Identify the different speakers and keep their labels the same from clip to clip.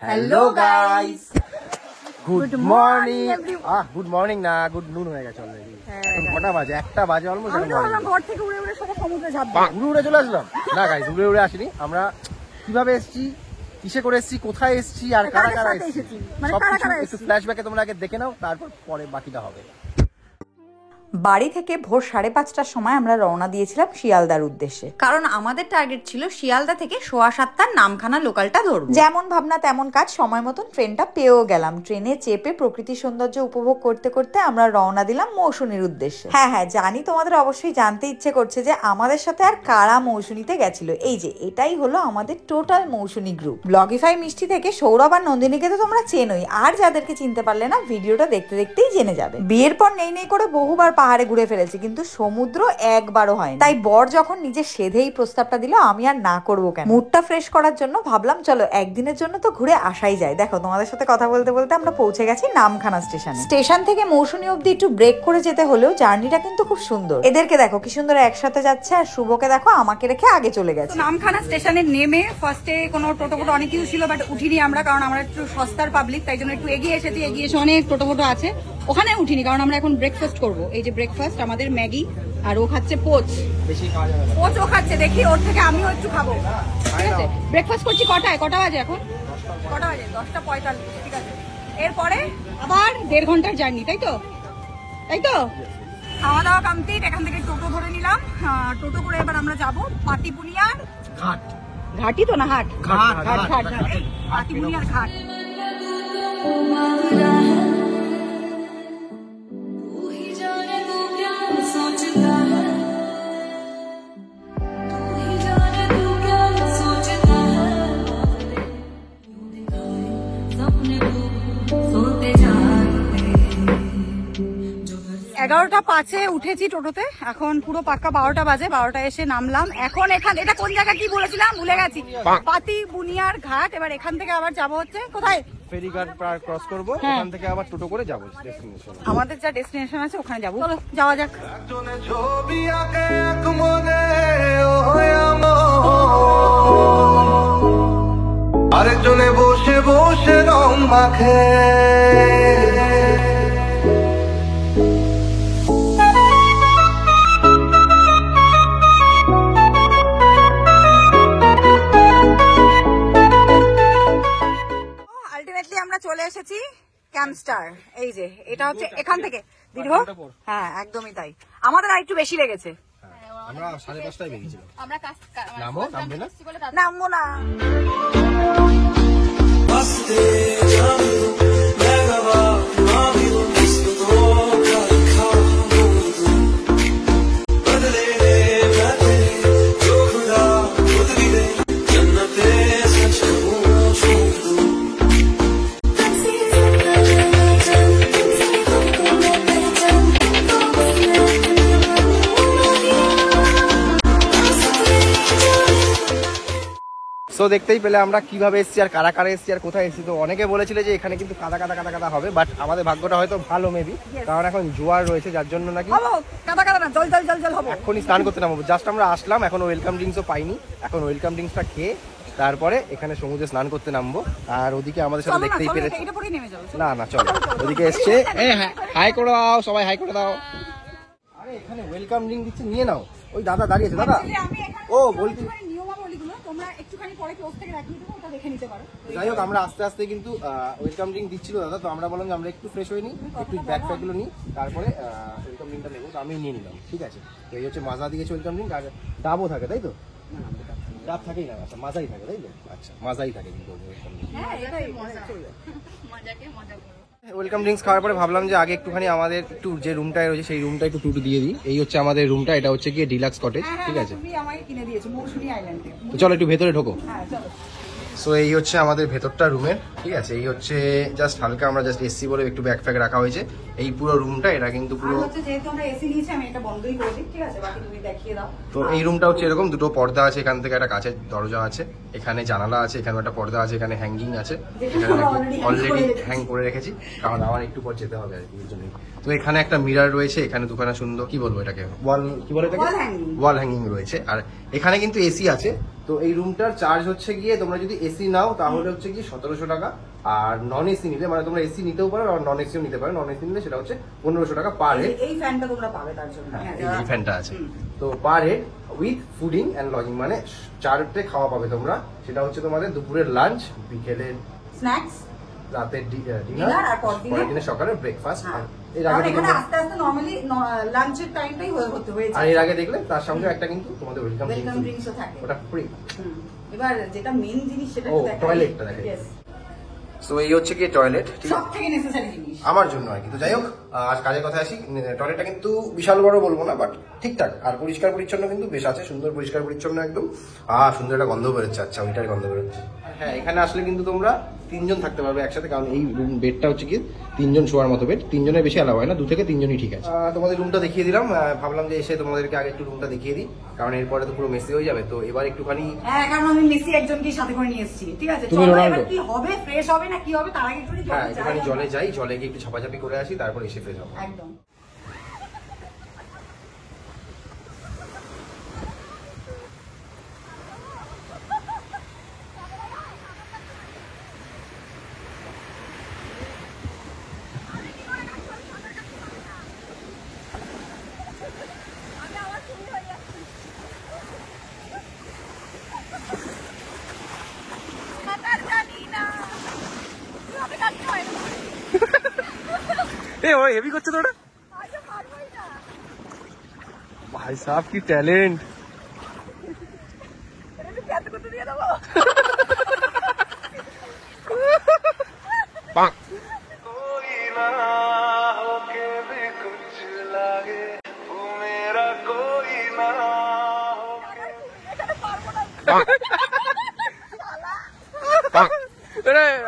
Speaker 1: Hello guys, good morning. Good morning না, good নুন হয়ে গেছে অলরেডি। কটা বাজে? 1টা বাজে অলমোস্ট।
Speaker 2: ঘর থেকে উড়ে উড়ে সব সমুদ্রে ঝাঁপ
Speaker 1: উড়ে উড়ে চলে আসলাম। না গাইস, উড়ে উড়ে আসিনি। আমরা কিভাবে এসেছি, কিসে করে এসেছি, কোথায় এসেছি আর কারা কারা এসেছি সবকিছু একটু ফ্ল্যাশব্যাকে তোমরা আগে দেখে নাও, তারপর পরে বাকিটা হবে।
Speaker 3: বাড়ি থেকে ভোর 5:30টার সময় আমরা রওনা দিয়েছিলাম শিয়ালদার উদ্দেশ্যে, কারণ আমাদের টার্গেট ছিল শিয়ালদা থেকে 7:15টার নামখানা লোকালটা ধরবো। যেমন ভাবনা তেমন কাজ, সময় মতন ট্রেনটা পেয়েও গেলাম। ট্রেনে চেপে প্রকৃতির সৌন্দর্য উপভোগ করতে করতে আমরা রওনা দিলাম মৌসুমীর উদ্দেশ্যে। হ্যাঁ, জানি তোমাদের অবশ্যই জানতে ইচ্ছে করছে যে আমাদের সাথে আর কারা মৌসুমীতে গেছিল। এই যে এটাই হলো আমাদের টোটাল মৌসুমী গ্রুপ। ব্লগিফাই মিষ্টি থেকে সৌরভ আর নন্দিনীকে তো তোমরা চেনোই, আর যাদেরকে চিনতে পারলে না ভিডিওটা দেখতে দেখতেই জেনে যাবে। বিয়ের পর নেই করে বহুবার পাহাড়ে ঘুরে ফেলেছি, কিন্তু সমুদ্র একবারও হয়নি। তাই বর যখন নিজে সেধেই প্রস্তাবটা দিল, আমি আর না করবো কেন। মুডটা ফ্রেশ করার জন্য ভাবলাম চলো একদিনের জন্য তো ঘুরে আসাই যায়। দেখো তোমাদের সাথে কথা বলতে বলতে আমরা পৌঁছে গেছি নামখানা স্টেশনে। স্টেশন থেকে মৌসুমী অব্দি একটু ব্রেক করে যেতে হলেও জার্নিটা কিন্তু খুব সুন্দর। এদেরকে দেখো কি সুন্দর একসাথে যাচ্ছে, আর শুভকে দেখো আমাকে রেখে আগে চলে গেছে।
Speaker 2: নামখানা স্টেশনে নেমে ফার্স্টে কোনো টোটো অনেক কিছু ছিল, বাট উঠিনি আমরা, কারণ আমরা একটু সস্তার পাবলিক, তাই জন্য একটু এগিয়ে এসে অনেক টোটো আছে, ওখানে উঠিনি, কারণ আমরা এখন ব্রেকফাস্ট করবো। এই যে ব্রেকফাস্ট আমাদের ম্যাগি, আর ও খাচ্ছে পোচ। পোচ ও খাচ্ছে, দেখি ওর থেকে আমিও একটু খাবো। ঠিক আছে, ব্রেকফাস্ট করছি কটায়? কটা বাজে এখন? কটা বাজে? 10:45। ঠিক আছে, এরপরে আবার 1.5 ঘন্টার জার্নি, তাই তো? খাওয়া দাওয়া কমপ্লিট, এখান থেকে টোটো ধরে নিলাম। টোটো করে এবার আমরা যাবো পাতিবুনিয়ার ঘাট। ঘাটই তো না, হাট ঘাট। পাতিবুনিয়ার ঘাট। এগারোটা 5-এ উঠেছি টোটোতে, এখন পুরো পাক্কা 12টা বাজে। 12টা এসে নামলাম। এখন এখান, এটা কোন জায়গা কি বলেছিলাম ভুলে গেছি, পাতিবুনিয়ার ঘাট। এবার এখান থেকে আবার যাবো হচ্ছে কোথায়?
Speaker 1: ফেরিঘাট ক্রস করবো, ওখান থেকে আবার টোটো করে যাবো ডেস্টিনেশন।
Speaker 2: আমাদের যা ডেস্টিনেশন আছে ওখানে যাবো, চলো যাওয়া যাক।
Speaker 4: আরেকজনে বসে বসে রং মাখে,
Speaker 2: আমরা চলে এসেছি ক্যাম্পস্টার। এই যে এটা হচ্ছে এখান থেকে দীর্ঘ, হ্যাঁ একদমই তাই। আমাদের আর একটু বেশি লেগেছে।
Speaker 1: আমরা 5:30টায় বেরিয়েছিলাম।
Speaker 2: নামবো না।
Speaker 1: তো দেখতেই পেলে আমরা কিভাবে এসেছি আর কারা কারা এসেছি আর কোথায় এসেছি। তো অনেকে বলেছিল যে এখানে কিন্তু কাদা কাদা হবে, বাট আমাদের ভাগ্যটা হয়তো ভালো মেবি, কারণ এখন জোয়ার রয়েছে, যার জন্য নাকি এখনই স্নান করতে নামবো। জাস্ট আমরা আসলাম, এখন ওয়েলকাম ড্রিঙ্কসও পাইনি। এখন ওয়েলকাম ড্রিঙ্কসটা খেয়ে তারপরে এখানে সমুদ্রে স্নান করতে নামবো। আর ওদিকে আমাদের সাথে দেখতেই পেরেছি, না চলো ওদিকে এসছে। হাই করে দাও সবাই, হাই করে দাও। আরে এখানে ওয়েলকাম ড্রিঙ্ক দিচ্ছে, নিয়ে নাও। ওই দাদা দাঁড়িয়েছে, দাদা ও বলছি। যাই হোক, আমরা আস্তে আস্তে কিন্তু ওয়েলকাম ড্রিঙ্ক দিচ্ছিল দাদা, তো আমরা বললাম যে আমরা একটু ফ্রেশ হয়ে নিই, একটু ব্যাগ ফ্যাগগুলো নিই, তারপরে ওয়েলকাম ড্রিঙ্কটা নেবো। তো আমি নিয়ে নিলাম, ঠিক আছে। তো এই হচ্ছে মাজা দিয়েছে ওয়েলকাম ড্রিঙ্ক, আর ডাবও থাকে, তাই তো? ডাব থাকেই না, আচ্ছা মাজাই থাকে, তাই তো? আচ্ছা মাজাই থাকে কিন্তু ওয়েলকাম ড্রিঙ্কস খাওয়ার পরে ভাবলাম যে আগে একটুখানি আমাদের একটু যে রুমটায় রয়েছে সেই রুমটা একটু ট্যুর দিয়ে দিই। এই হচ্ছে আমাদের রুমটা, এটা হচ্ছে কি ডিলাক্স কটেজ, ঠিক আছে। চলো একটু ভেতরে ঢোকো। সো এই হচ্ছে আমাদের ভেতরটা রুমের, ঠিক আছে। এই হচ্ছে জাস্ট হালকা আমরা জাস্ট এসি বলে একটু ব্যাগ ফ্যাগ রাখা হয়েছে। এই পুরো রুমটা, এটা কিন্তু পুরো, তো এই রুমটা হচ্ছে এরকম, দুটো পর্দা আছে, এখান থেকে একটা কাঁচের দরজা আছে, এখানে জানালা আছে, এখানে একটা পর্দা আছে, এখানে হ্যাঙ্গিং আছে, এখানে অলরেডি হ্যাং করে রেখেছি, কারণ আমার একটু পর যেতে হবে আর কি, এর জন্য। তো এখানে একটা মিরর রয়েছে, এখানে দুখানা সুন্দর কি বলবো এটাকে, ওয়াল কি বলে এটাকে, ওয়াল হ্যাঙ্গিং রয়েছে। আর এখানে কিন্তু এসি আছে, তো এই রুমটার চার্জ হচ্ছে গিয়ে তোমরা যদি এসি নাও তাহলে হচ্ছে গিয়ে 1700 টাকা, আর নন এসি নিলে মানে তোমরা এসি নিতেও পারো আর নন এসিও নিতে পারো, নন এসি নিলে সেটা হচ্ছে 1500 টাকা পার হেড।
Speaker 2: এই ফ্যানটা তোমরা পাবে তার জন্য।
Speaker 1: এই ফ্যানটা আছে। তো per head with fooding and lodging, মানে 4টে খাওয়া পাবে তোমরা। সেটা হচ্ছে তোমাদের দুপুরের লাঞ্চ, বিকেলের
Speaker 2: স্ন্যাক্স,
Speaker 1: রাতের ডিনার
Speaker 2: আর
Speaker 1: পরের দিনের সকালে ব্রেকফাস্ট।
Speaker 2: এর আগে এখানে আস্তে আস্তে নরমালি লাঞ্চের টাইমটাই হতে হয়েছে।
Speaker 1: আর এর আগে দেখলে তার সঙ্গে একটা কিন্তু তোমাদের ওয়েলকাম
Speaker 2: ড্রিঙ্কসও থাকে,
Speaker 1: ওটা ফ্রি।
Speaker 2: এবার যেটা মেইন জিনিস সেটা
Speaker 1: ও
Speaker 2: তো দেখা,
Speaker 1: টয়লেটটা দেখে। তো এই হচ্ছে কি টয়লেট, ঠিক আছে,
Speaker 2: সবথেকে নেসেসারি জিনিস
Speaker 1: আমার জন্য আর কি। তো যাই হোক, আজ কাজের কথা আসি। টয়লেটটা কিন্তু বিশাল বড় বলবো না, বাট ঠিকঠাক, আর পরিষ্কার পরিচ্ছন্ন কিন্তু বেশ আছে, সুন্দর পরিষ্কার পরিচ্ছন্ন একদম। সুন্দর একটা গন্ধ বেরোচ্ছে। আচ্ছা, ওইটার গন্ধ বেরোচ্ছে। হ্যাঁ, এখানে আসলে কিন্তু তোমরা 3 জন থাকতে পারবে একসাথে, কারণ এই রুম বেডটা হচ্ছে কি 3 জন শোয়ার মতো বেড। 3 জনের বেশি অ্যালাউ হয় না, 2 থেকে 3 জনই ঠিক আছে। তোমাদের রুমটা দেখিয়ে দিলাম, ভাবলাম যে এসে তোমাদেরকে আগে একটু রুমটা দেখিয়ে দিই, কারণ এরপরে তো পুরো মেসি হয়ে যাবে। তো এবার একটুখানি,
Speaker 2: হ্যাঁ, কারণ আমি মেসি একজনকে সাথে করে নিয়ে এসেছি, ঠিক আছে।
Speaker 1: তুমি রোনাল্ডো।
Speaker 2: কি হবে, ফ্রেশ হবে না কি হবে তার আগে একটু
Speaker 1: একটুখানি জলে যাই, জলে গিয়ে একটু ছাপাছাপি করে আসি, তারপর এসে ফ্রেশ হবো।
Speaker 2: একদম।
Speaker 1: ওই হেভি করছে তো ওটা, ভাই সাহেব কি ট্যালেন্ট।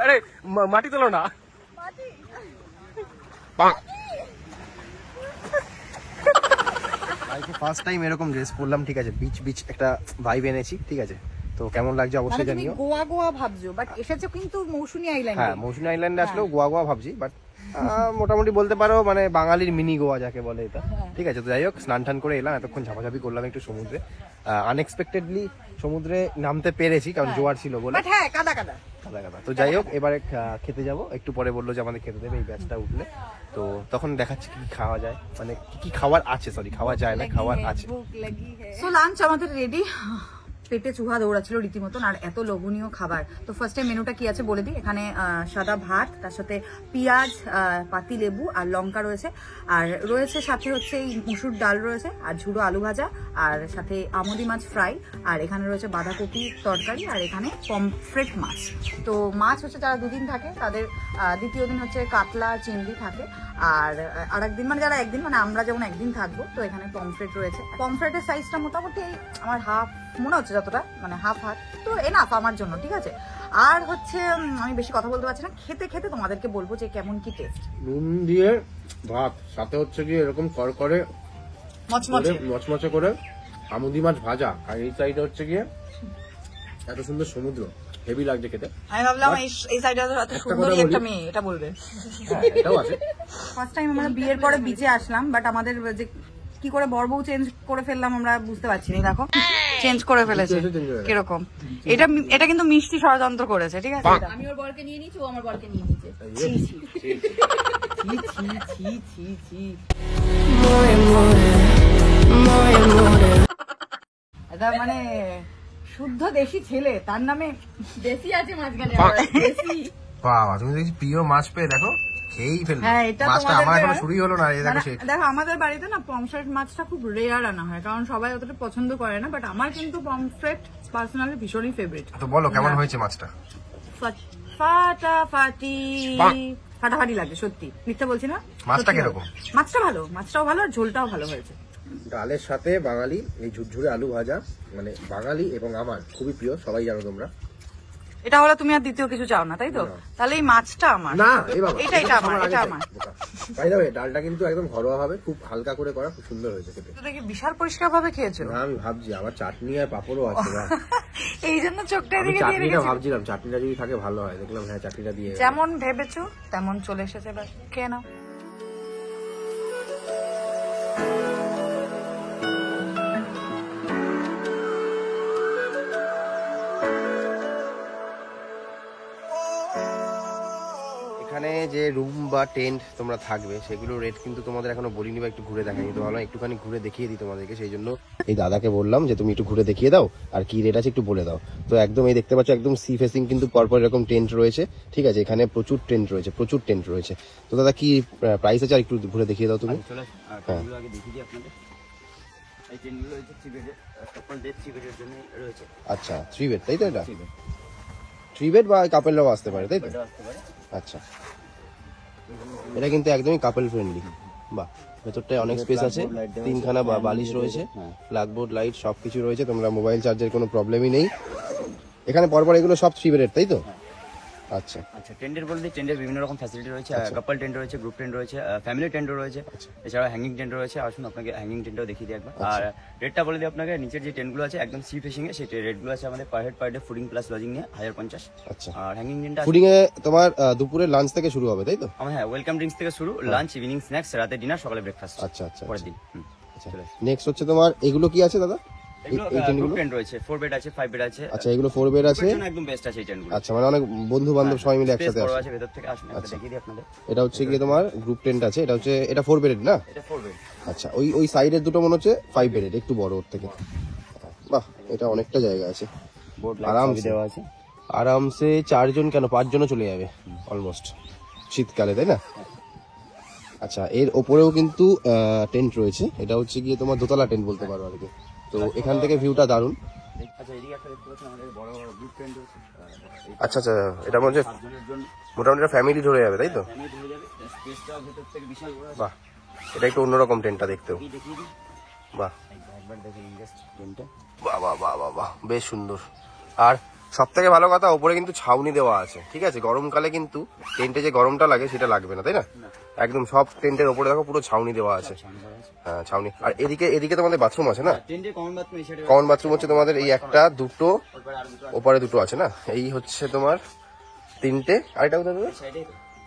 Speaker 1: আরে মাটি তোলো না। ফার্স্ট টাইম এরকম ড্রেস পরলাম, ঠিক আছে, বিচ একটা ভাইব এনেছি, ঠিক আছে। তো কেমন লাগছে অবশ্যই জানিও।
Speaker 2: গোয়া গোয়া ভাবছো, বাট এসেছে কিন্তু মৌসুমী আইল্যান্ড।
Speaker 1: হ্যাঁ, মৌসুমী আইল্যান্ডে আসলেও গোয়া গোয়া ভাবছি, বাট মোটামুটি বলতে পারো মানে বাঙালির মিনি গোয়া যাকে বলে এটা, ঠিক আছে। তো যাই হোক, স্নান টান করে এলাম, এতক্ষণ ঝাপাঝাপি করলাম একটু সমুদ্রে। আনএক্সপেক্টেডলি সমুদ্রে নামতে পেরেছি, কারণ জোয়ার ছিল বলে।
Speaker 2: হ্যাঁ, কাদা কাদা।
Speaker 1: তো যাই হোক, এবারে খেতে যাব। একটু পরে বললো যে আমাদের খেতে দেবে এই ব্যাচটা উঠলে, তো তখন দেখাচ্ছি কি খাওয়া যায়, মানে কি খাবার আছে, সরি খাওয়া যায় না, খাবার আছে।
Speaker 2: সো লাঞ্চ আমাদের রেডি। পেটে চুহা দৌড়াচ্ছিল রীতিমতন, আর এত লোভনীয় খাবার। তো ফার্স্টে মেনুটা কি আছে বলে দিই। এখানে সাদা ভাত, তার সাথে পেঁয়াজ, পাতি লেবু আর লঙ্কা রয়েছে, আর রয়েছে সাথে হচ্ছে এই মুসুর ডাল রয়েছে, আর ঝুড়ো আলু ভাজা, আর সাথে আমুদি মাছ ফ্রাই, আর এখানে রয়েছে বাঁধাকপি তরকারি, আর এখানে পমফ্রেট মাছ। তো মাছ হচ্ছে যারা 2 দিন থাকে তাদের দ্বিতীয় দিন হচ্ছে কাতলা চিংড়ি থাকে, আর আরেকদিন মানে যারা একদিন, মানে আমরা যেমন একদিন থাকবো, তো এখানে পমফ্রেট রয়েছে। পমফ্রেটের সাইজটা মোটামুটি আমার হাফ মনে হচ্ছে, যতটা মানে হাফ হাত, তো এনাফ আমার জন্য, ঠিক আছে। আর হচ্ছে আমি বেশি কথা বলতে পারছি না, খেতে খেতে তোমাদেরকে বলবো যে কেমন কি টেস্ট।
Speaker 1: নুন দিয়ে ভাত, সাথে হচ্ছে কি এরকম করকরে মচমচে করে আমুদি মাছ ভাজা, আর এই সাইডে হচ্ছে গিয়ে এত সুন্দর সমুদ্র, হেভি লাগছে খেতে।
Speaker 2: আমি ভাবলাম এই সাইডে এত সুন্দরী একটা মেয়ে, এটা বলবে।
Speaker 1: এটাও আছে।
Speaker 2: ফার্স্ট টাইম আমরা বিয়ের পরে বিচে আসলাম, বাট আমাদের যে কি করে বর বউ চেঞ্জ করে ফেললাম আমরা বুঝতে পারছি না। দেখো চেঞ্জ করে ফেলেছে কিরকম। এটা কিন্তু মিষ্টি ষড়যন্ত্র করেছে, ঠিক আছে। আমি ওর বরকে নিয়ে নিয়েছি, ও আমার বরকে নিয়ে নিয়েছে। এটা মানে শুদ্ধ দেশি ছেলে, তার নামে দেশি আছে মাঝখানে।
Speaker 1: বাবা, তুমি দেখছি প্রিয় মাছ পেয়ে দেখো খেয়েই ফেলবে।
Speaker 2: হ্যাঁ, এটা
Speaker 1: মাছটা আমার এখনো শুরুই হলো না। এই দেখো
Speaker 2: দেখো, আমাদের বাড়িতে না পমফ্রেট মাছটা খুব রেয়ার আনা হয়, কারণ সবাই অতটা পছন্দ করে না, বাট আমার কিন্তু পমফ্রেট পার্সোনালি ভীষণই ফেভারিট।
Speaker 1: তো বলো কেমন হয়েছে মাছটা?
Speaker 2: ফাটাফাটি লাগে, সত্যি মিথ্যা বলছি না।
Speaker 1: মাছটা কিরকম?
Speaker 2: মাছটা ভালো, মাছটাও ভালো, আর ঝোলটাও ভালো হয়েছে।
Speaker 1: ডালের সাথে বাঙালি এই ঝুরঝুরে আলু ভাজা, মানে বাঙালি এবং আমার খুবই প্রিয়, সবাই জানো তোমরা।
Speaker 2: এটা হলো তুমি আর দ্বিতীয় কিছু চাও না, তাই তো? তাহলে এই মাছটা আমার
Speaker 1: না,
Speaker 2: এটা আমার, এটা আমার।
Speaker 1: বাই দ্য ওয়ে, ডালটা কিন্তু একদম ঘরোয়া ভাবে, খুব হালকা করে করা, খুব সুন্দর হয়েছে খেতে।
Speaker 2: তো দেখি বিশাল পরিষ্কার ভাবে খেয়েছো।
Speaker 1: না, আমি ভাবছি আমার চাটনি আর পাপড়ও আছে।
Speaker 2: এই জন্য চোখটা
Speaker 1: আমি
Speaker 2: এদিকে দিয়ে
Speaker 1: চাটনিটা
Speaker 2: রেখেছি।
Speaker 1: ভাবছিলাম চাটনিটা যদি থাকে ভালো হয়, দেখলাম হ্যাঁ চাটনিটা দিয়ে।
Speaker 2: যেমন ভেবেছো তেমন চলে এসেছে, এবার খেয়ে নাও।
Speaker 1: এখানে যে রুম বা টেন্ট তোমরা থাকবে সেগুলো রেট কিন্তু তোমাদের এখনো বলিনি বা একটু ঘুরে দেখাইনি, তো ভাবলাম একটুখানি ঘুরে দেখিয়ে দিই তোমাদেরকে। সেই জন্য এই দাদাকে বললাম যে তুমি একটু ঘুরে দেখিয়ে দাও আর কি রেট আছে একটু বলে দাও। তো একদম এই দেখতে পাচ্ছ একদম সি ফেসিং কিন্তু পরপর এরকম টেন্ট রয়েছে, ঠিক আছে। এখানে প্রচুর টেন্ট রয়েছে। তো দাদা কি প্রাইস আছে আর একটু ঘুরে দেখিয়ে দাও তুমি। হ্যাঁ আচ্ছা 3 বেড তাই তো, এটা 3 বেড বা কাপেলরাও আসতে পারে তাই তো। আচ্ছা এটা কিন্তু একদমই কাপল ফ্রেন্ডলি। বাহ, ভেতরটায় অনেক স্পেস আছে, 3খানা বালিশ রয়েছে, ব্ল্যাকবোর্ড লাইট সবকিছু রয়েছে, তোমরা মোবাইল চার্জের কোনো প্রবলেমই নেই। এখানে পরপর এগুলো সব 3 বেডের তাই তো। আচ্ছা
Speaker 5: আচ্ছা, টেন্ডের বলতে টেন্ডের বিভিন্ন রকম ফ্যাসিলিটি রয়েছে, কাপল টেন্ট রয়েছে, গ্রুপ টেন্ট রয়েছে, ফ্যামিলি টেন্ট রয়েছে, এছাড়া হ্যাঙ্গিং টেন্ট রয়েছে। আসুন আপনাকে হ্যাঙ্গিং টেন্টও দেখিয়ে দিই একবার। আর রেটটা বলে দিই আপনাকে, নিচের যে টেন্টগুলো আছে একদম সি ফেসিং এ, সেই রেটগুলো আছে আমাদের per head per day fooding plus lodging নিয়ে 1050।
Speaker 1: আচ্ছা
Speaker 5: আর হ্যাঙ্গিং টেন্টটা
Speaker 1: ফুডিং এ তোমার দুপুরে লাঞ্চ থেকে শুরু হবে তাই তো।
Speaker 5: আমার হ্যাঁ ওয়েলকাম ড্রিঙ্কস থেকে শুরু, লাঞ্চ, ইভিনিং স্ন্যাক্স, রাতে ডিনার, সকালে ব্রেকফাস্ট।
Speaker 1: আচ্ছা আচ্ছা
Speaker 5: পরের দিন।
Speaker 1: আচ্ছা নেক্সট হচ্ছে তোমার এগুলো কি আছে দাদা।
Speaker 5: এগুলো গ্রুপ টেন্ট রয়েছে, 4 বেড আছে, 5 বেড আছে।
Speaker 1: আচ্ছা এগুলো 4 বেড আছে,
Speaker 5: একদম বেস্ট আছে এই টেন্টগুলো।
Speaker 1: আচ্ছা মানে অনেক বন্ধু বান্ধব সবাই মিলে একসাথে
Speaker 5: বড়
Speaker 1: আছে।
Speaker 5: আছে ভেতর থেকে, আসুন আমরা দেখিয়ে দিই আপনাদের।
Speaker 1: এটা হচ্ছে কি তোমার গ্রুপ টেন্ট আছে, এটা 4 বেডের না।
Speaker 5: এটা 4 বেড।
Speaker 1: আচ্ছা ওই সাইডের দুটো মনে হচ্ছে 5 বেডের, একটু বড় ওর থেকে। বাহ এটা অনেকটা জায়গা আছে,
Speaker 5: বোর্ড
Speaker 1: আরামসে
Speaker 5: দেওয়া আছে।
Speaker 1: আরামসে 4 জন কেন 5 জনও চলে যাবে অলমোস্ট শীতকালে তাই না। আচ্ছা এর ওপরেও কিন্তু টেন্ট রয়েছে, এটা হচ্ছে গিয়ে তোমার দোতলা টেন্ট বলতে পারো আর কি। তো এখান থেকে ভিউটা দারুণ।
Speaker 5: আচ্ছা এদিকে একটা দেখতে পাচ্ছেন আমাদের বড় গ্রুপ টেন্ট রয়েছে।
Speaker 1: আচ্ছা আচ্ছা এটা মনে হচ্ছে
Speaker 5: জনের জন্য
Speaker 1: মোটামুটি ফ্যামিলি ধরে যাবে তাই তো।
Speaker 5: ফ্যামিলি ধরে যাবে, স্পেসটা ভেতর থেকে বিশাল বড় আছে।
Speaker 1: বাহ এটা একটু অন্যরকম টেন্টটা দেখতেও।
Speaker 5: এই দেখিয়ে দিই
Speaker 1: বাহ
Speaker 5: একবার দেখে নিন জাস্ট টেন্টটা।
Speaker 1: বাহ বাহ বাহ বাহ বাহ বেশ সুন্দর। আর সব থেকে ভালো কথা ওপরে কিন্তু ছাউনি দেওয়া আছে, ঠিক আছে। গরমকালে কিন্তু টেন্টে যে গরমটা লাগে সেটা লাগবে না তাই না। একদম সব টেন্টের ওপরে দেখো পুরো ছাউনি দেওয়া আছে। হ্যাঁ ছাউনি। আর এদিকে তোমাদের বাথরুম আছে না।
Speaker 5: টেন্টে কমন বাথরুম, এই সাইডে
Speaker 1: কমন বাথরুম হচ্ছে তোমাদের এই একটা দুটো, ওপারে দুটো আছে না। এই হচ্ছে তোমার 3টে, আরেকটা কোথায় দেবে?
Speaker 5: সাইডে।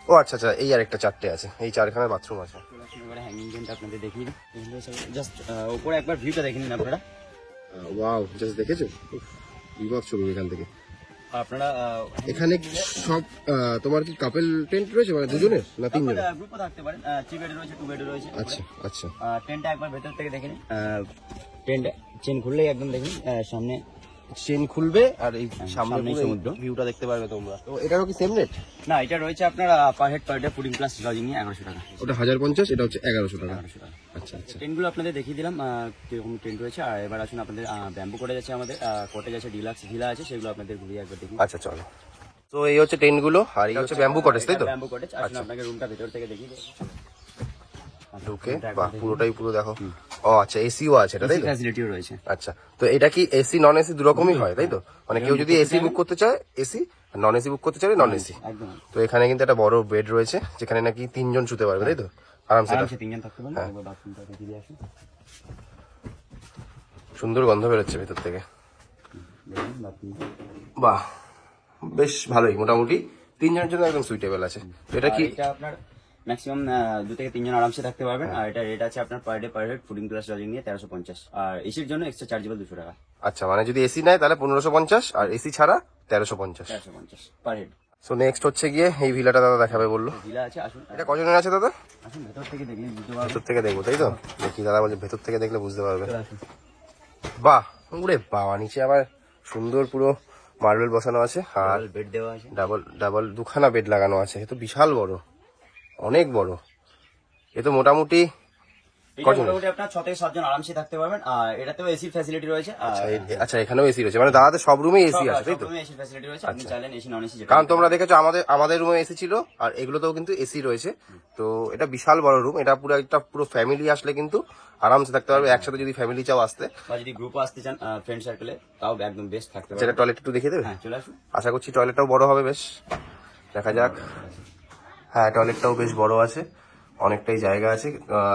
Speaker 1: ও আচ্ছা আচ্ছা এই আর একটা 4টে আছে, এই 4খানা বাথরুম আছে।
Speaker 5: এবারে হ্যাঙ্গিং টেন্ট আপনাদের দেখিয়ে দিই। জাস্ট উপরে একবার ভিউটা দেখে নিন আপনারা।
Speaker 1: ওয়াও জাস্ট দেখেছো বিভৎস ছবি এখান থেকে।
Speaker 5: আপনারা
Speaker 1: এখানে সব তোমার কি কাপল টেন্ট রয়েছে মানে দুজনের না তিনজনের?
Speaker 5: গ্রুপও থাকতে পারেন, 3 বেড রয়েছে, 2 বেড রয়েছে।
Speaker 1: আচ্ছা আচ্ছা
Speaker 5: টেন্টটা একবার ভেতর থেকে দেখে নিন। টেন্ট চেন খুললেই একদম দেখুন সামনে
Speaker 1: চেন খুলবে আর এই সামনে
Speaker 5: সামনেই সমুদ্র।
Speaker 1: ভিউটা দেখতে পারবে তোমরা। তো এটারও কি সেম রেট?
Speaker 5: না, এটা রয়েছে আপনার per head per day fooding plus lodging নিয়ে 1100 টাকা।
Speaker 1: ওটা 1050, এটা হচ্ছে 1100 টাকা।
Speaker 5: 1100 টাকা।
Speaker 1: আচ্ছা আচ্ছা
Speaker 5: টেন্টগুলো আপনাদের দেখিয়ে দিলাম কিরকম টেন্ট রয়েছে। আর এবার আসুন আপনাদের ব্যাম্বু কটেজ আছে, আমাদের কটেজ আছে, ডিলাক্স ভিলা আছে, সেগুলো আপনাদের ঘুরিয়ে একবার দেখুন।
Speaker 1: আচ্ছা চলো। তো এই হচ্ছে টেন্ট গুলো আর এই হচ্ছে ব্যাম্বু কটেজ তাই তো।
Speaker 5: Bamboo cottage. আসুন আপনাকে রুমটা ভেতর থেকে দেখিয়ে দিই।
Speaker 1: ঢুকে বাহ পুরোটাই পুরো দেখো। ও আচ্ছা এসিও আছে এটা তাই তো।
Speaker 5: ফ্যাসিলিটিও রয়েছে।
Speaker 1: আচ্ছা তো এটা কি এসি নন এসি দুরকমই হয় তাই তো। মানে কেউ যদি এসি বুক করতে চায় এসি, নন এসি বুক করতে চাইলে নন এসি।
Speaker 5: একদম।
Speaker 1: তো এখানে কিন্তু একটা বড় বেড রয়েছে যেখানে নাকি 3 জন শুতে পারবে তাই তো আরামসে।
Speaker 5: আরামসে 3 জন থাকতে পারেন। একবার বাথরুমটা দেখিয়ে দিয়ে আসুন।
Speaker 1: সুন্দর গন্ধ বেরোচ্ছে ভেতর থেকে।
Speaker 5: দেখুন বাথরুমটা।
Speaker 1: বাহ বেশ ভালোই, মোটামুটি 3 জনের জন্য একদম সুইটেবল আছে। তো এটা কি
Speaker 5: এটা আপনার ম্যাক্সিমাম 2 থেকে 3 জন আরামসে থাকতে পারবেন। আর এটা রেট আছে আপনার per day per head fooding plus lodging নিয়ে 1350। আর এসির জন্য এক্সট্রা চার্জেবল 200 টাকা।
Speaker 1: আচ্ছা মানে যদি এসি নেয় তাহলে 1550 আর এসি ছাড়া 1350
Speaker 5: 1350 পার হেড।
Speaker 1: সো নেক্সট হচ্ছে গিয়ে এই ভিলাটা দাদা দেখাবে বললো।
Speaker 5: ভিলা আছে, আসুন।
Speaker 1: এটা কজনের আছে দাদা?
Speaker 5: আসুন ভেতর থেকে দেখলে বুঝতে পারবেন।
Speaker 1: ভেতর থেকে দেখবো তাই তো। দেখি দাদা বলছে ভেতর থেকে দেখলে বুঝতে পারবে।
Speaker 5: চলে আসুন।
Speaker 1: বাহ ওরে বাবা, নিচে আবার সুন্দর পুরো মার্বেল বসানো আছে আর
Speaker 5: বেড দেওয়া আছে।
Speaker 1: ডাবল 2খানা বেড লাগানো আছে। এ তো বিশাল বড়, অনেক বড়। এ তো মোটামুটি
Speaker 5: এটা মোটামুটি আপনার 6 থেকে 7 জন আরামসে থাকতে পারবেন। আর এটাতেও এসি ফ্যাসিলিটি রয়েছে।
Speaker 1: আচ্ছা এখানেও এসি রয়েছে, মানে দাদাদের সব রুমেই এসি আছে তাই তো।
Speaker 5: এসি ফ্যাসিলিটি রয়েছে, আপনি চাইলেন এসি নন এসি যেটা।
Speaker 1: কারণ তোমরা দেখেছো আমাদের রুমে এসি ছিল আর এগুলোতেও কিন্তু এসি রয়েছে। তো এটা বিশাল বড় রুম, এটা পুরো ফ্যামিলি আসলে কিন্তু আরামসে থাকতে পারবে। একসাথে যদি ফ্যামিলি চাও আসতে
Speaker 5: বা যদি গ্রুপে আসতে চান ফ্রেন্ড সার্কেলে, তাও একদম বেস্ট থাকতে পারবে।
Speaker 1: যেটা টয়লেট একটু দেখিয়ে দেবে।
Speaker 5: হ্যাঁ চলে আসুন।
Speaker 1: আশা করছি টয়লেটটাও বড় হবে বেশ, দেখা যাক। হ্যাঁ টয়লেটটাও বেশ বড় আছে, অনেকটাই জায়গা আছে,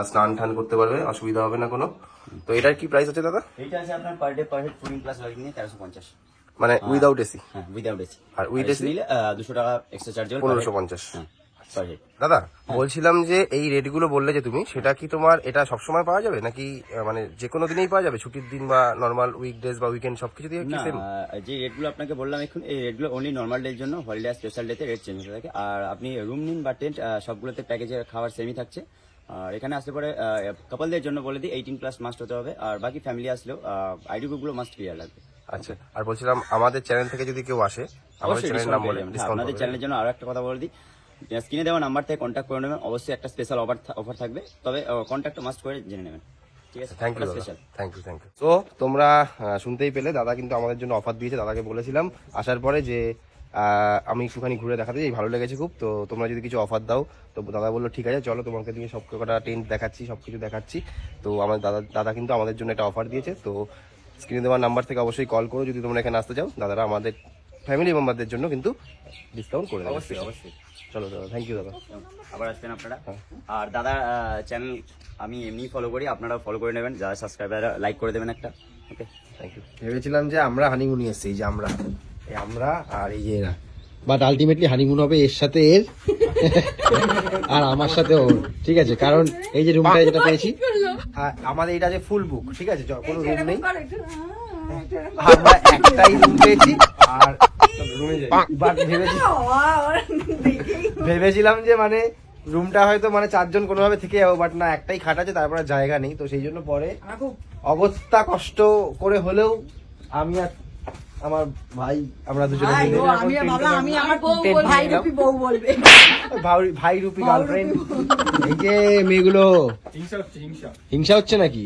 Speaker 1: স্নান টান করতে পারবে, অসুবিধা হবে না কোনো। তো এটার কি প্রাইস আছে দাদা?
Speaker 5: এইটা আছে আপনার per day per head fooding plus lodging নিয়ে 1350।
Speaker 1: মানে উইদাউট এসি?
Speaker 5: হ্যাঁ উইদাউট এসি।
Speaker 1: আর উইথ এসি
Speaker 5: নিলে 200 টাকা এক্সট্রা চার্জ হবে।
Speaker 1: 1550।
Speaker 5: Per head.
Speaker 1: দাদা বলছিলাম যে এই রেট গুলো বললে যে তুমি, সেটা কি তোমার এটা সবসময় পাওয়া যাবে নাকি মানে যে কোনো দিনেই পাওয়া যাবে, ছুটির দিন বা নর্মাল উইকডেজ বা উইকেন্ড সবকিছু দিয়ে কি
Speaker 5: না,
Speaker 1: সেম?
Speaker 5: যে রেটগুলো আপনাকে বললাম এখন, এই রেটগুলো অনলি নর্মাল ডের জন্য, হলিডে আর স্পেশাল ডেতে রেট চেঞ্জ হতে থাকে। আর আপনি রুম নিন বা টেন্ট, সবগুলোতে প্যাকেজের খাবার সেমই থাকছে। আর এখানে আসলে পরে কাপলদের জন্য বলে দিই 18+ মাস্ট হতে হবে, আর বাকি ফ্যামিলি আসলেও আইডি বুকগুলো মাস্ট ক্লিয়ার লাগবে।
Speaker 1: আচ্ছা, আর বলছিলাম আমাদের চ্যানেল থেকে যদি কেউ আসে, আমাদের
Speaker 5: অবশ্যই
Speaker 1: চ্যানেলের নাম বলে ডিসকাউন্ট
Speaker 5: আপনাদের চ্যানেলের জন্য আরো একটা কথা বলে দিই, স্ক্রিনে দেওয়া নাম্বার থেকে কন্ট্যাক্ট করে নেবেন, অবশ্যই একটা স্পেশাল অফার থাকবে, তবে কন্ট্যাক্ট মাস্ট করে জেনে নেবেন। ঠিক আছে,
Speaker 1: thank you
Speaker 5: special.
Speaker 1: Thank you. তো তোমরা শুনতেই পেলে, দাদা কিন্তু আমাদের জন্য অফার দিয়েছে। দাদাকে বলেছিলাম আসার পরে যে আমি একটুখানি ঘুরে দেখাতে চাই, ভালো লেগেছে খুব, তো তোমরা যদি কিছু অফার দাও। তো দাদা বললো ঠিক আছে চলো, তোমাকে দিয়ে সব কটা টেন্ট দেখাচ্ছি, সবকিছু দেখাচ্ছি। তো আমার দাদা কিন্তু আমাদের জন্য একটা অফার দিয়েছে। তো স্ক্রিনে দেওয়ার নাম্বার থেকে অবশ্যই কল করো যদি তোমরা এখানে আসতে চাও। দাদারা আমাদের ফ্যামিলি মেম্বারদের জন্য কিন্তু ডিসকাউন্ট করে দেবে।
Speaker 5: অবশ্যই অবশ্যই।
Speaker 1: চলো দাদা, থ্যাংক ইউ দাদা।
Speaker 5: আবার আসবেন আপনারা। আর দাদা চ্যানেল আমি এমনি ফলো করি, আপনারাও ফলো করে নেবেন, যারা সাবস্ক্রাইবার লাইক করে দেবেন একটা। ওকে,
Speaker 1: থ্যাংক ইউ। ভেবেছিলাম যে আমরা হানিমুনে এসেছি, এই যে আমরা আর এই যে এরা, বাট আলটিমেটলি হানিমুন হবে এর সাথে এর আর আমার সাথে ওর। ঠিক আছে, কারণ এই যে রুমটা যেটা পেয়েছি, আমাদের এটা যে ফুল বুক, ঠিক আছে, কোনো রুম নেই, আমরা একটাই রুম পেয়েছি। আর ভেবেছিলাম যে মানে রুমটা হয়তো মানে 4 জন কোনোভাবে থেকে যাবো, বাট না, একটাই খাট আছে, তারপরে জায়গা নেই। তো সেই জন্য পরে অবস্থা কষ্ট করে হলেও আমি আর আমার ভাই, আমরা দুজনে ভাই রূপী গার্লফ্রেন্ড। এই যে মেয়েগুলো হিংসা হচ্ছে নাকি?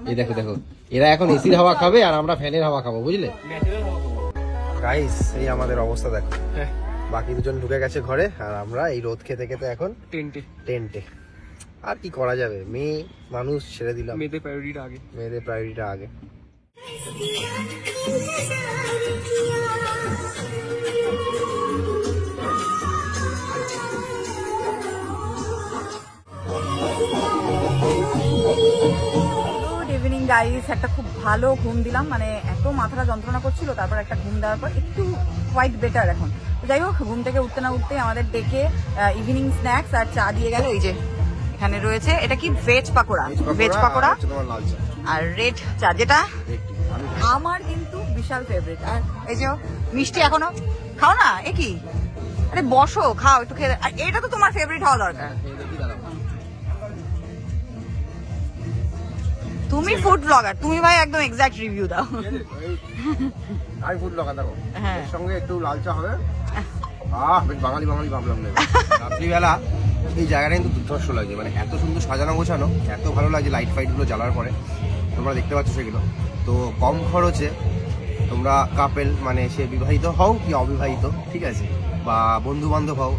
Speaker 1: এই দেখো দেখো, এরা এখন এসির হাওয়া খাবে আর আমরা ফ্যানের হাওয়া খাবো, বুঝলে গাইস? এই আমাদের অবস্থা দেখো। বাকি দুজন ঢুকে গেছে ঘরে, আর আমরা এই রোদ খেতে খেতে এখন টেন্টে। আর কি করা যাবে, মেয়ে মানুষ ছেড়ে দিলাম, মেয়েদের প্রায়োরিটিটা আগে।
Speaker 2: গাইস, একটা খুব ভালো ঘুম দিলাম, মানে এত মাথাটা যন্ত্রণা করছিল, তারপর একটা ঘুম দেওয়ার পর একটু কোয়াইট বেটার এখন। যাই হোক, ঘুম থেকে উঠতে না উঠতে আমাদের ডেকে ইভিনিং স্ন্যাক্স আর চা দিয়ে গেল। এই যে এখানে রয়েছে, এটা কি ভেজ পাকোড়া আর রেড চা, যেটা আমার কিন্তু বিশাল ফেভারিট। আর এই যে মিষ্টি এখনো খাও না, এ কি? আরে বসো, খাও একটু খেয়ে। আর এটা তো তোমার ফেভারিট হওয়া দরকার, তুমি ফুড ব্লগার, তুমি ভাই একদম এক্সাক্ট রিভিউ দাও।
Speaker 1: আমি ফুড ব্লগার, দেখো এর সঙ্গে একটু লাল চা হবে, বেশ বাঙালি ভাবলাম না। রাত্রিবেলা এই জায়গাটা কিন্তু দুর্ধর্ষ লাগছে, মানে এত সুন্দর সাজানো গোছানো, এত ভালো লাগছে লাইট ফাইট গুলো জ্বালার পরে, তোমরা দেখতে পাচ্ছ সেগুলো। তো কম খরচে তোমরা কাপেল, মানে সে বিবাহিত হও কি অবিবাহিত, ঠিক আছে, বা বন্ধু বান্ধব হও,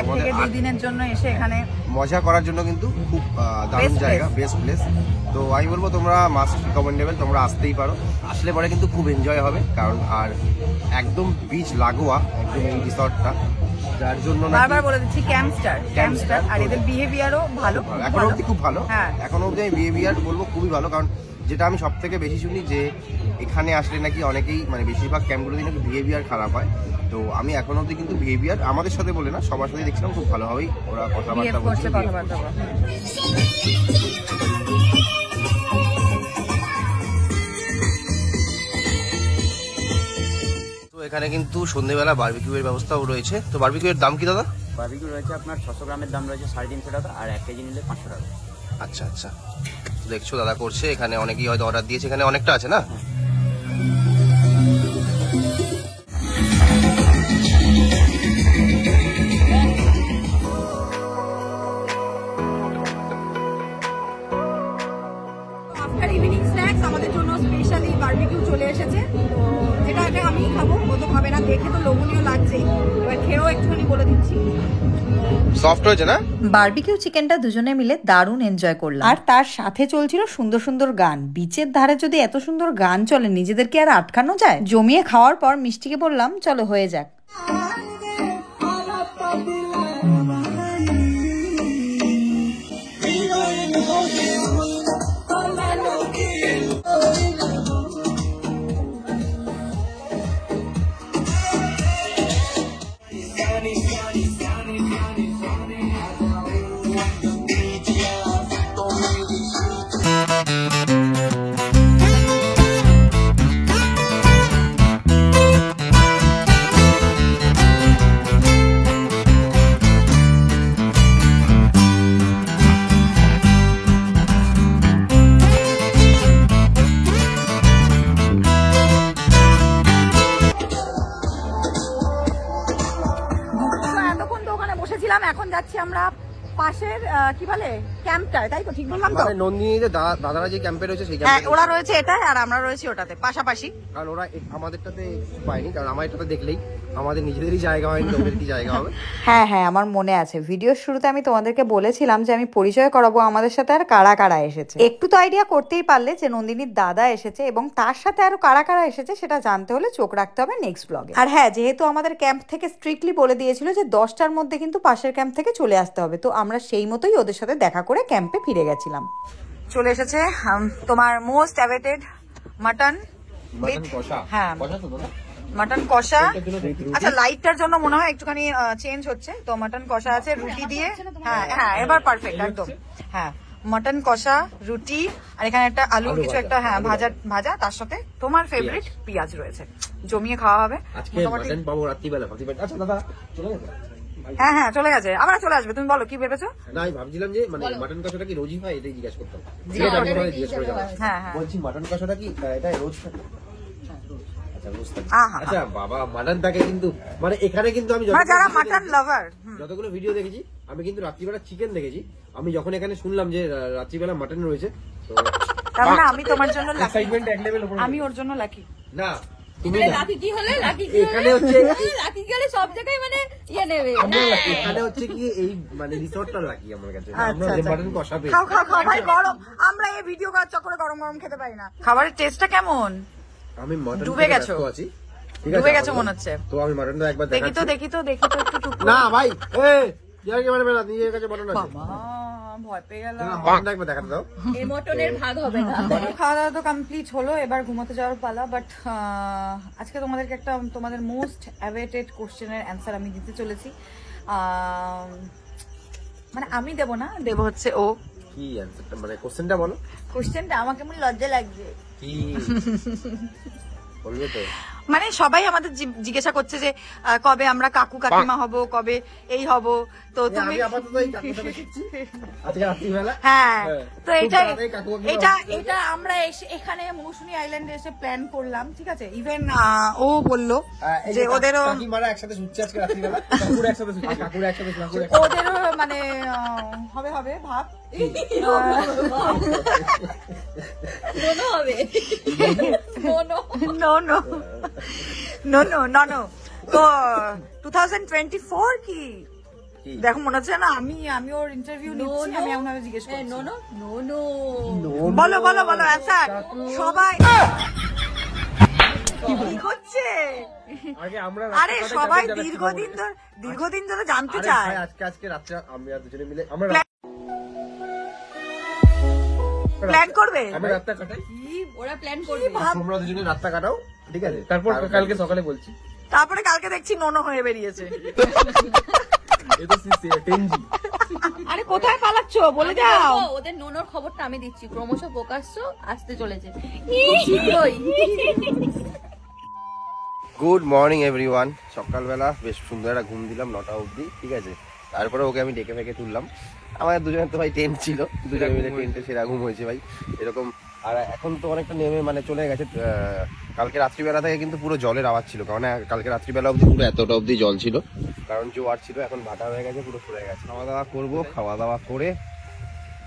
Speaker 2: তোমাদের 2 দিনের জন্য এসে এখানে
Speaker 1: মজা করার জন্য কিন্তু খুব দারুণ জায়গা, বেস্ট প্লেস। তো আমি বলবো তোমরা মাস্ট রিকমেন্ডেবল, তোমরা আসতেই পারো। আসলে পরে কিন্তু খুব এনজয় হবে, কারণ আর একদম বিচ লাগোয়া একদম এই রিসর্টটা, যার জন্য
Speaker 2: বারবার বলে দিচ্ছি ক্যাম্পস্টার। আর এদের বিহেভিয়ারও ভালো,
Speaker 1: এখনো অবধি খুব ভালো। এখনো অবধি আমি বিহেভিয়ার বলবো খুবই ভালো, কারণ যেটা আমি সব থেকে বেশি শুনি যে এখানে আসলে নাকি অনেকেই, মানে বেশিরভাগ ক্যাম্পগুলোতেই নাকি বিহেভিয়ার খারাপ হয়। তো আমি এখনো অবধি কিন্তু বিহেভিয়ার আমাদের সাথে বলে না, সবার সাথে দেখছিলাম খুব ভালোভাবেই ওরা কথাবার্তা বলছে। তো এখানে কিন্তু সন্ধ্যেবেলা বারবিকিউ এর ব্যবস্থাও রয়েছে। তো বারবিকিউ এর দাম কি দাদা?
Speaker 5: বারবিকিউ রয়েছে আপনার 600 গ্রামের দাম রয়েছে 350 টাকা, আর 1 কেজি নিলে 500 টাকা।
Speaker 1: আচ্ছা আচ্ছা, দেখছো দাদা করছে, এখানে অনেকেই হয়তো অর্ডার দিয়েছে, এখানে অনেকটা আছে না।
Speaker 2: আফটার ইভিনিং স্ন্যাক্স আমাদের জন্য স্পেশালি বারবিকিউ চলে এসেছে। তো যেটা আগে আমি খাবো, ও তো খাবে না, দেখে তো লোভনীয় লাগছেই, এবার খেয়েও একটুখানি বলে দিচ্ছি।
Speaker 1: সফট হয়েছে না?
Speaker 3: বারবিকিউ চিকেনটা দুজনে মিলে দারুণ এনজয় করলাম, আর তার সাথে চলছিল সুন্দর সুন্দর গান। বিচের ধারে যদি এত সুন্দর গান চলে, নিজেদেরকে আর আটকানো যায়? জমিয়ে খাওয়ার পর মিষ্টিকে বললাম চলো হয়ে যাক।
Speaker 2: বললাম এখন যাচ্ছি আমরা পাশের কি বলে ক্যাম্পটায়, তাই তো ঠিক বললাম তো?
Speaker 1: মানে নন্দিনীতে দাদারা যে ক্যাম্পে রয়েছে সেই
Speaker 2: হ্যাঁ,
Speaker 1: ক্যাম্পে
Speaker 2: ওরা রয়েছে এটায় আর আমরা রয়েছি ওটাতে পাশাপাশি।
Speaker 1: কারণ ওরা আমাদেরটাতে পায়নি, কারণ আমার এটাতে দেখলেই আমাদের নিজেদেরই জায়গা হয়নি, ওদের কি জায়গা হবে।
Speaker 3: হ্যাঁ হ্যাঁ, আমার মনে আছে ভিডিওর শুরুতে আমি তোমাদেরকে বলেছিলাম যে আমি পরিচয় করাবো আমাদের সাথে আর কারা কারা এসেছে। একটু তো আইডিয়া করতেই পারলে যে নন্দিনীর দাদা এসেছে এবং তার সাথে আরো কারা কারা এসেছে সেটা জানতে হলে চোখ রাখতে হবে নেক্সট ব্লগে। আর হ্যাঁ, যেহেতু আমাদের ক্যাম্প থেকে স্ট্রিক্টলি বলে দিয়েছিল যে 10টার মধ্যে কিন্তু পাশের ক্যাম্প থেকে চলে আসতে হবে, তো আমরা সেই মতোই ওদের সাথে দেখা করে ক্যাম্পে ফিরে গেছিলাম। চলে এসেছে তোমার মোস্ট অ্যাওয়েটেড মাটন
Speaker 1: কষা।
Speaker 3: হ্যাঁ,
Speaker 1: কষা তো দাদা?
Speaker 3: মাটন কষা। আচ্ছা, লাইটটার জন্য মনে হয় একটুখানি চেঞ্জ হচ্ছে, তো মাটন কষা আছে রুটি দিয়ে। হ্যাঁ হ্যাঁ, এবার পারফেক্ট একদম। হ্যাঁ, মাটন কষা, রুটি, আর এখানে একটা আলুর কিছু একটা হ্যাঁ ভাজা, তার সাথে তোমার ফেভারিট পেঁয়াজ রয়েছে। জমিয়ে খাওয়া হবে
Speaker 1: আজকে মাটন পাবো রাত্রিবেলা। আচ্ছা দাদা চলে গেছে?
Speaker 3: হ্যাঁ হ্যাঁ, চলে গেছে, আবার চলে আসবে। তুমি বলো কি ভেবেছো?
Speaker 1: না, আমি ভাবছিলাম যে মানে মাটন কষাটা কি রোজই হয়, এটাই জিজ্ঞাসা করতাম।
Speaker 3: হ্যাঁ হ্যাঁ,
Speaker 1: বলছি মাটন কষাটা কি এটা রোজ থাকে? আচ্ছা, রোজ থাকে।
Speaker 3: আহা,
Speaker 1: আচ্ছা বাবা, মাটন থাকে কিন্তু মানে এখানে কিন্তু আমি
Speaker 3: মানে যারা মাটন লাভার।
Speaker 1: যতগুলো ভিডিও দেখেছি আমি কিন্তু রাত্রিবেলা চিকেন দেখেছি। আমি যখন এখানে শুনলাম যে রাত্রিবেলা মাটন রয়েছে, তো
Speaker 3: তার মানে আমি তোমার জন্য লাকি,
Speaker 1: এক্সাইটমেন্ট এক লেভেল উপরে।
Speaker 3: আমি ওর জন্য লাকি।
Speaker 1: না তুমি
Speaker 2: লাকি কি হলে লাকি
Speaker 1: এখানে হচ্ছে
Speaker 2: লাকি গেলে সব জায়গায় মানে ইয়ে নেবে।
Speaker 1: এখানে হচ্ছে কি এই মানে রিসোর্টটা লাগি আমার কাছে।
Speaker 3: আচ্ছা,
Speaker 1: আমরা
Speaker 3: আচ্ছা।
Speaker 1: মাটন কষা পেয়ে
Speaker 3: খাও খাও খাও ভাই, গরম। আমরা এই ভিডিও করার চক্করে গরম গরম খেতে পারি না। খাবারের টেস্টটা কেমন?
Speaker 1: আমি মাটন
Speaker 3: ডুবে গেছো?
Speaker 1: আছি, ঠিক আছে?
Speaker 3: ডুবে গেছো মনে হচ্ছে।
Speaker 1: তো আমি মাটনটা একবার
Speaker 3: দেখি তো
Speaker 1: দেখাচ্ছি।
Speaker 3: একটু টুক।
Speaker 1: না ভাই, এই ইয়ার কি মানে নিজের কাছে মাটন আছে?
Speaker 3: বাবা, ভয় পেয়ে গেলাম।
Speaker 1: মাটনটা একবার দেখাতে দাও।
Speaker 2: এই মটনের ভাগ হবে না।
Speaker 3: খাওয়া দাওয়া তো কমপ্লিট হলো, এবার ঘুমাতে যাওয়ার পালা। বাট আজকে তোমাদেরকে একটা তোমাদের মোস্ট অ্যাওয়েটেড কোশ্চেনের অ্যান্সার আমি দিতে চলেছি। মানে আমি দেব না, দেব হচ্ছে ও।
Speaker 1: কি অ্যানসারটা মানে কোশ্চেনটা বলো।
Speaker 3: কোশ্চেনটা আমার কেমন লজ্জা লাগছে।
Speaker 1: কি বলবে তো?
Speaker 3: মানে সবাই আমাদের জিজ্ঞাসা করছে যে কবে আমরা কাকু কাকিমা হব, কবে এই হব। তো তুমি
Speaker 1: আমি আপাতত এই কাকুটা দেখছি আজকে রাত্রিবেলা।
Speaker 3: হ্যাঁ, তো
Speaker 1: এটা
Speaker 3: এটা আমরা এখানে মৌসুমী আইল্যান্ডে এসে প্ল্যান করলাম, ঠিক আছে? ইভেন ও বললো যে ওদেরও
Speaker 1: কাকিমারা একসাথে শুচ্ছে আজকে রাত্রিবেলা। কাকুরা একসাথে শুচ্ছে, কাকুরা একসাথে শুচ্ছে।
Speaker 3: ওদেরও মানে হবে ভাব।
Speaker 2: মনে হবে
Speaker 3: নো। তো 2024 কি দেখো মনে হচ্ছে না? আমি ওর ইন্টারভিউ নিচ্ছি, আমি এমন ভাবে জিজ্ঞেস করছি। বলো অ্যান্সার সবাই। কি হচ্ছে? আরে সবাই দীর্ঘদিন ধরে জানতে চায়।
Speaker 1: আজকে রাত্রে আমরা দুজনে মিলে আমরা
Speaker 3: প্ল্যান করবে।
Speaker 1: আমরা রাতটা কাটাই,
Speaker 2: ওরা প্ল্যান করবে।
Speaker 1: তোমরা দুজনে রাতটা কাটাও, ঠিক আছে? তারপর কালকে সকালে বলছি।
Speaker 3: তারপরে কালকে দেখছি নোনো হয়ে বেরিয়েছে। আরে কোথায় পালাচ্ছ বলে যাও।
Speaker 2: ওদের নোনোর খবরটা আমি দিচ্ছি, ক্রমশ প্রকাশ্য আসতে চলেছে শীঘ্রই।
Speaker 1: Good morning everyone. সকালবেলা বেশ সুন্দর একটা ঘুম দিলাম 9টা অবধি, ঠিক আছে? তারপরে ওকে আমি ডেকে ফেকে তুললাম। আমাদের দুজনের তো ভাই টেন্ট ছিল, দুজনে মিলে টেন্টে সেরা ঘুম হয়েছে ভাই এরকম। আর এখন তো অনেকটা নেমে মানে চলে গেছে। কালকে রাত্রিবেলা থেকে কিন্তু পুরো জলের আওয়াজ ছিল, কারণ কালকে রাত্রিবেলা অবধি পুরো এতটা অবধি জল ছিল, কারণ জোয়ার ছিল। এখন ভাটা হয়ে গেছে, পুরো সরে গেছে। খাওয়া দাওয়া করবো, খাওয়া দাওয়া করে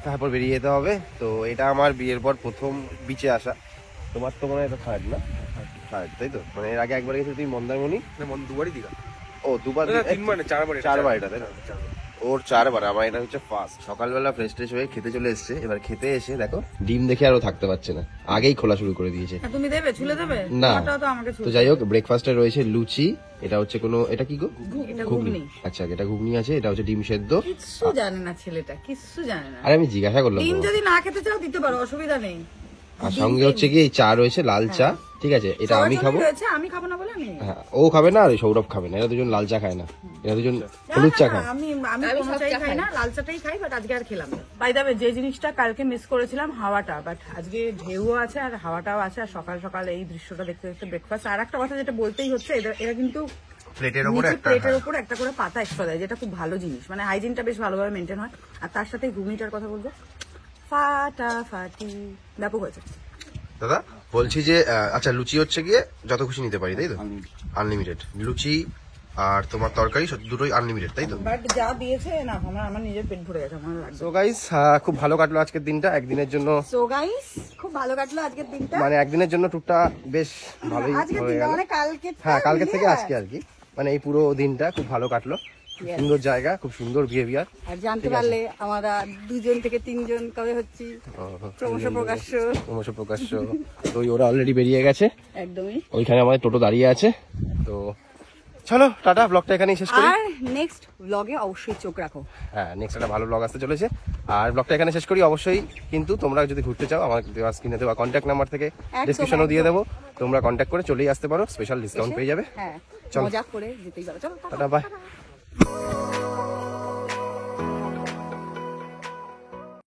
Speaker 1: তারপর বেরিয়ে যেতে হবে। তো এটা আমার বিয়ের পর প্রথম বিচে আসা। তোমার তো মনে হয় এটা থার্ড না? থার্ড, তাই তো? মানে এর আগে একবার গেছো তুমি মন্দারমণি? দুবারই দীঘা। ও দুবার, চারবার এটা, তাই না? ওর 4বার, আমার এটা হচ্ছে ফার্স্ট। সকালবেলা ফ্রেশ ট্রেশ হয়ে খেতে চলে এসছে। এবার খেতে এসে দেখো ডিম দেখে আরো থাকতে পারছে না, আগেই খোলা শুরু করে দিয়েছে।
Speaker 3: তুমি দেবে, ছুলে দেবে
Speaker 1: না?
Speaker 3: তো আমাকে
Speaker 1: তো যাই হোক, ব্রেকফাস্টে রয়েছে লুচি, এটা হচ্ছে কোনো, এটা কি গো? ঘুগনি। আচ্ছা, এটা ঘুগনি আছে, এটা হচ্ছে ডিম সেদ্ধ।
Speaker 3: কিচ্ছু জানে না ছেলেটা, কিচ্ছু জানে না।
Speaker 1: আরে আমি জিজ্ঞাসা করলাম।
Speaker 3: ডিম যদি না খেতে চাও দিতে পারো, অসুবিধা নেই।
Speaker 1: আর সঙ্গে হচ্ছে কি চা রয়েছে, লাল চা, ঠিক আছে? এটা আমি খাবো।
Speaker 3: আমি খাবো না বলে আমি।
Speaker 1: হ্যাঁ, ও খাবে না আর সৌরভ খাবে না। এরা দুজন লাল চা খায় না, এরা দুজন হলুদ চা খায়।
Speaker 3: আমি কোনো চাই খাই না, লাল চাটাই খাই। বাট আজকে আর খেলাম না। বাই দ্য ওয়ে, যে জিনিসটা কালকে মিস করেছিলাম, হাওয়াটা। বাট আজকে ঢেউও আছে আর হাওয়াটাও আছে। আর সকাল সকাল এই দৃশ্যটা দেখতে দেখতে ব্রেকফাস্ট। আর একটা কথা যেটা বলতেই হচ্ছে, এরা কিন্তু
Speaker 1: প্লেটের
Speaker 3: উপর একটা করে পাতা এক্সট্রা দেয়, যেটা খুব ভালো জিনিস। মানে হাইজিনটা বেশ ভালোভাবে মেনটেন হয়। আর তার সাথে ঘুগনিটার কথা বলবো, ফাটাফাটি ব্যাপক হয়েছে।
Speaker 1: দাদা বলছি যে আচ্ছা, লুচি হচ্ছে গিয়ে যত খুশি নিতে পারি, তাই তো? আনলিমিটেড লুচি, আর তোমার তরকারি দুটোই আনলিমিটেড, তাই তো?
Speaker 2: বাট যা দিয়েছে না আমার নিজের পেট ভরে গেছে, আমার লাগছে।
Speaker 1: সো গাইস, খুব ভালো কাটলো আজকের দিনটা, একদিনের জন্য।
Speaker 2: সো গাইস, খুব ভালো কাটলো আজকের দিনটা,
Speaker 1: মানে একদিনের জন্য ট্যুরটা বেশ ভালোই
Speaker 2: আজকের
Speaker 1: হয়ে
Speaker 2: দিনটা
Speaker 1: গেল।
Speaker 2: মানে কালকে,
Speaker 1: হ্যাঁ, কালকে থেকে আজকে আর কি, মানে এই পুরো দিনটা খুব ভালো কাটলো। সুন্দর জায়গা, খুব সুন্দর বিহেভিয়ার।
Speaker 2: আর জানতে পারলে আমরা 2 থেকে 3 কবে হচ্ছি,
Speaker 1: ক্রমশ প্রকাশ্য। তো ওরা অলরেডি বেরিয়ে গেছে,
Speaker 2: একদমই।
Speaker 1: ওইখানে আমাদের টোটো দাঁড়িয়ে আছে। তো চলো টাটা, ব্লগটা এখানেই শেষ করি।
Speaker 2: আর নেক্সট ব্লগে অবশ্যই চোখ রাখো।
Speaker 1: হ্যাঁ, নেক্সট একটা ভালো ব্লগ আসতে চলেছে। আর ব্লগটা এখানে শেষ করি অবশ্যই, কিন্তু তোমরা যদি ঘুরতে চাও আমার দেওয়া স্ক্রিনে দেওয়া কন্ট্যাক্ট নাম্বার থেকে ডেসক্রিপশনও দিয়ে দেবো, তোমরা কন্ট্যাক্ট করে চলেই আসতে পারো, স্পেশাল ডিসকাউন্ট পেয়ে যাবে।
Speaker 2: হ্যাঁ,
Speaker 1: চলো।
Speaker 2: মজা করে যেতেই পারো। চলো
Speaker 1: টাটা, বাই।